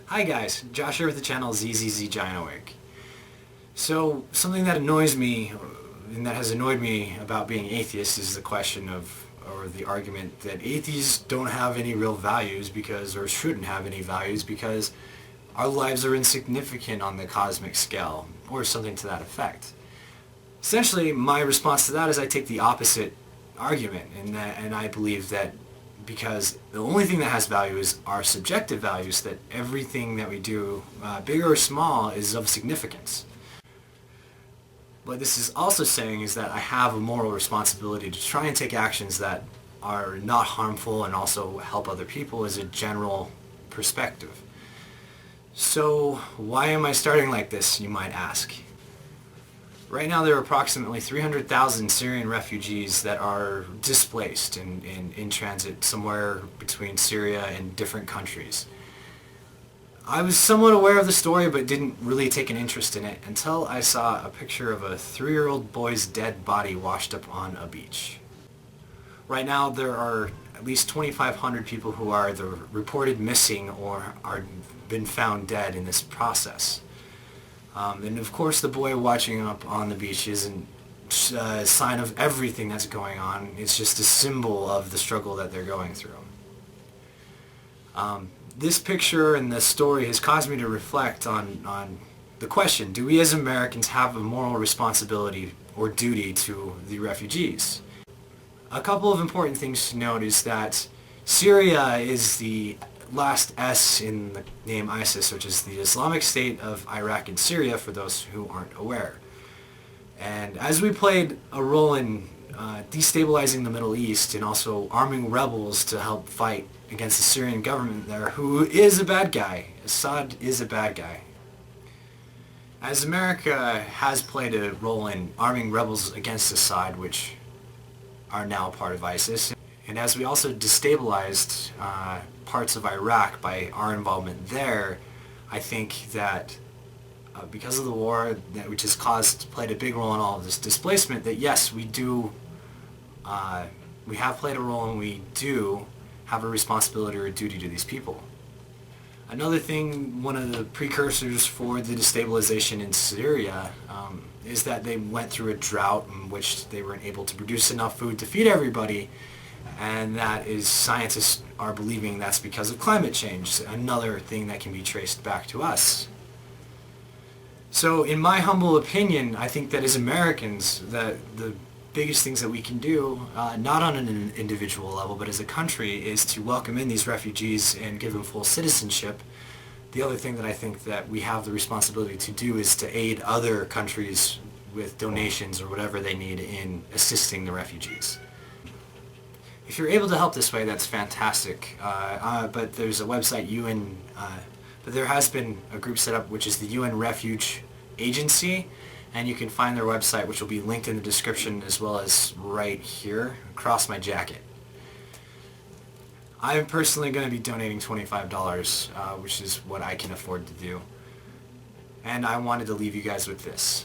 Hi guys, Josh here with the channel ZZZ Giant Awake. So something that annoys me, and that has annoyed me about being atheist, is the question of, or the argument that atheists don't have any real values because, or shouldn't have any values because our lives are insignificant on the cosmic scale, or something to that effect. Essentially, my response to that is I take the opposite argument, and I believe that because the only thing that has value is our subjective values, that everything that we do, big or small, is of significance. What this is also saying is that I have a moral responsibility to try and take actions that are not harmful and also help other people as a general perspective. So why am I starting like this, you might ask? Right now there are approximately 300,000 Syrian refugees that are displaced and in transit somewhere between Syria and different countries. I was somewhat aware of the story but didn't really take an interest in it until I saw a picture of a 3-year-old boy's dead body washed up on a beach. Right now there are at least 2,500 people who are either reported missing or are been found dead in this process. And of course the boy watching up on the beach isn't a sign of everything that's going on. It's just a symbol of the struggle that they're going through. This picture and this story has caused me to reflect on the question, do we as Americans have a moral responsibility or duty to the refugees? A couple of important things to note is that Syria is the last S in the name ISIS, which is the Islamic State of Iraq and Syria, for those who aren't aware. And as we played a role in destabilizing the Middle East and also arming rebels to help fight against the Syrian government there, who is a bad guy. Assad is a bad guy. As America has played a role in arming rebels against Assad, which are now part of ISIS, and as we also destabilized parts of Iraq by our involvement there, I think that because of the war, which has played a big role in all of this displacement, that yes, we have played a role and we do have a responsibility or a duty to these people. Another thing, one of the precursors for the destabilization in Syria is that they went through a drought in which they weren't able to produce enough food to feed everybody, and that is, scientists are believing that's because of climate change, another thing that can be traced back to us. So in my humble opinion, I think that as Americans, that the biggest things that we can do, not on an individual level, but as a country, is to welcome in these refugees and give them full citizenship. The other thing that I think that we have the responsibility to do is to aid other countries with donations or whatever they need in assisting the refugees. If you're able to help this way, that's fantastic. But there's a website, but there has been a group set up which is the UN Refuge Agency, and you can find their website, which will be linked in the description as well as right here across my jacket. I'm personally going to be donating $25, which is what I can afford to do. And I wanted to leave you guys with this.